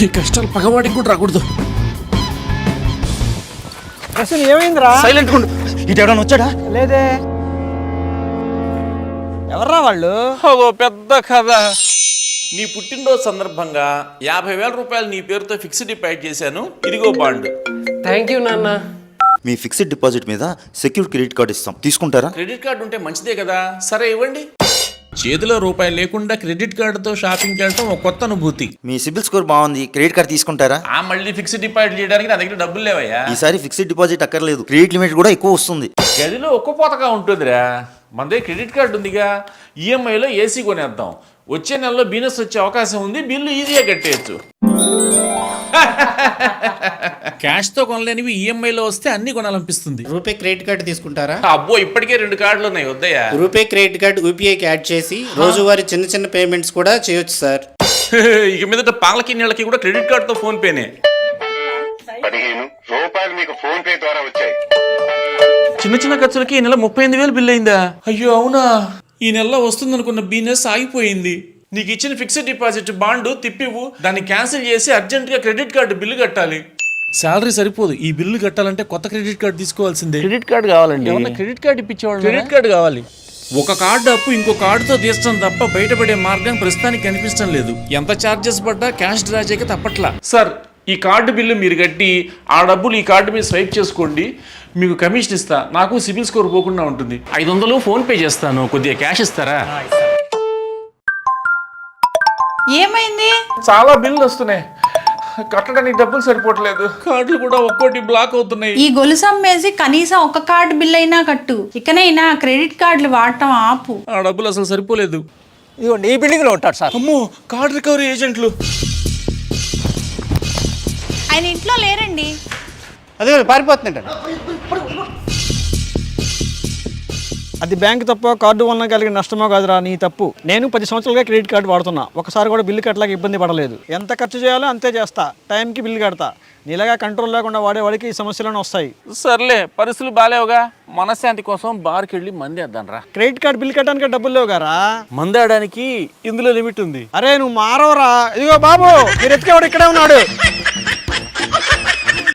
ఈ కష్టాలు పగవాడికి కూడా రాకూడదు. అసలు ఏమైందిరా? సైలెంట్ గా ఉండు. ఇటు ఎవడన్నా వచ్చాడా? లేదే. ఎవర్రా వాళ్ళు? ఓ పెద్ద కథ. నీ పుట్టినరోజు సందర్భంగా 50,000 రూపాయలు నీ పేరుతో ఫిక్స్డ్ డిపాజిట్ చేశాను. ఇదిగో బాండ్. థ్యాంక్ యూ నాన్న. మీ ఫిక్స్డ్ డిపాజిట్ మీద సెక్యూర్ క్రెడిట్ కార్డు ఇస్తాం, తీసుకుంటారా? క్రెడిట్ కార్డు ఉంటే మంచిదే కదా. సరే ఇవ్వండి. చేతిలో రూపాయలు లేకుండా క్రెడిట్ కార్డుతో షాపింగ్ చేయడం ఒక కొత్త అనుభూతి. మీ సిబిల్ స్కోర్ బాగుంది, క్రెడిట్ కార్డు తీసుకుంటారా? మళ్ళీ ఫిక్స్డ్ డిపాజిట్ చేయడానికి నా దగ్గర డబ్బులు లేవయ్యా. ఈసారి ఫిక్స్డ్ డిపాజిట్ అక్కర్లేదు, క్రెడిట్ లిమిట్ కూడా ఎక్కువ వస్తుంది. గదిలో ఒక్క పోతగా ఉంటుందిరా. మన దగ్గర క్రెడిట్ కార్డు ఉందిగా, ఈఎంఐలో ఏసీ కొనేద్దాం. వచ్చే నెలలో బీనస్ వచ్చే అవకాశం ఉంది, బిల్లు ఈజీగా కట్టేయచ్చు. క్యాష్ తో కొనలేనివి ఈఎంఐలో వస్తే అన్ని కొనాలనిపిస్తుంది. రూపే క్రెడిట్ కార్డు తీసుకుంటారా? అబ్బో ఇప్పటికే 2 కార్డులు ఉన్నాయి, వద్దయ్యా. రూపే క్రెడిట్ కార్డు యూపీఐకి యాడ్ చేసి రోజువారీ చిన్న చిన్న పేమెంట్స్ కూడా చేయొచ్చు సార్. ఇక మీదట పాలకి నీళ్ళకి కూడా క్రెడిట్ కార్డుతో ఫోన్ పేనే. 15 రూపాయలు మీకు ఫోన్ పే ద్వారా వచ్చాయి. చిన్న చిన్న ఖర్చులకి ఈ నెల 38,000 బిల్ అయిందా? అయ్యో అవునా. ఈ నెలలో వస్తుందనుకున్న బిజినెస్ ఆగిపోయింది. నీకు ఇచ్చిన ఫిక్స్డ్ డిపాజిట్ బాండ్ తిప్పివు, దాన్ని క్యాన్సిల్ చేసి అర్జెంట్ గా క్రెడిట్ కార్డు బిల్లు కట్టాలి. శాలరీ సరిపోదు, ఈ బిల్లు కట్టాలంటే కొత్త క్రెడిట్ కార్డు తీసుకోవాల్సిందే. క్రెడిట్ కార్డు కావాలండి. ఏమన్నా క్రెడిట్ కార్డు ఇప్పించేవాళ్ళు? క్రెడిట్ కార్డు కావాలి. ఒక కార్డు అప్పు ఇంకో కార్డుతో తీర్చడం తప్ప బయటపడే మార్గం ప్రస్తుతానికి కనిపించడం లేదు. ఎంత ఛార్జెస్ పడ్డా క్యాష్ డ్రా చేయక తప్పట్లా. సార్ ఈ కార్డు బిల్లు మీరు కట్టి ఆ డబ్బులు ఈ కార్డు మీద స్వైప్ చేసుకోండి, మీకు కమిషన్ ఇస్తా. నాకు సిబిల్ స్కోర్ పోకుండా ఉంటుంది. 500 ఫోన్ పే చేస్తాను, కొద్దిగా క్యాష్ ఇస్తారా? ఏమైంది? చాలా బిల్లు వస్తున్నాయి, కట్టడానికి డబ్బులు సరిపోవట్లేదు. కార్డులు కూడా ఒక్కోటి బ్లాక్ అవుతున్నాయి. ఈ గొలుసు అమ్మేసి కనీసం ఒక కార్డు బిల్ అయినా కట్టు. ఇకనైనా క్రెడిట్ కార్డులు వాడటం ఆపు. ఆ డబ్బులు అసలు సరిపోలేదు. ఇదిగోండి, ఈ బిల్డింగ్ లో ఉంటాడు సార్. అమ్మో, కార్డు రికవరీ ఏజెంట్లు. ఆయన ఇంట్లో లేరండి. అదే పారిపోతుందంట. అది బ్యాంక్ తప్ప కార్డు వలన కలిగిన నష్టమో కాదురా, నీ తప్పు. నేను 10 సంవత్సరాలుగా క్రెడిట్ కార్డు వాడుతున్నా, ఒకసారి కూడా బిల్లు కట్టలేక ఇబ్బంది పడలేదు. ఎంత ఖర్చు చేయాలో అంతే చేస్తా, టైంకి బిల్లు కడతా. నీలాగా కంట్రోల్ లేకుండా వాడేవాడికి ఈ సమస్యలను వస్తాయి. సర్లే, పరిస్థితులు బాలేవుగా, మనశ్శాంతి కోసం బార్కి వెళ్ళి మంది వేద్దాం రా. క్రెడిట్ కార్డు బిల్లు కట్టడానికి డబ్బులు లేవు గారా. మంది ఆడడానికి ఇందులో లిమిట్ ఉంది. అరే నువ్వు మారవరా. ఇదిగో బాబు, మీరు ఎత్తుకేవాడు ఇక్కడే ఉన్నాడు.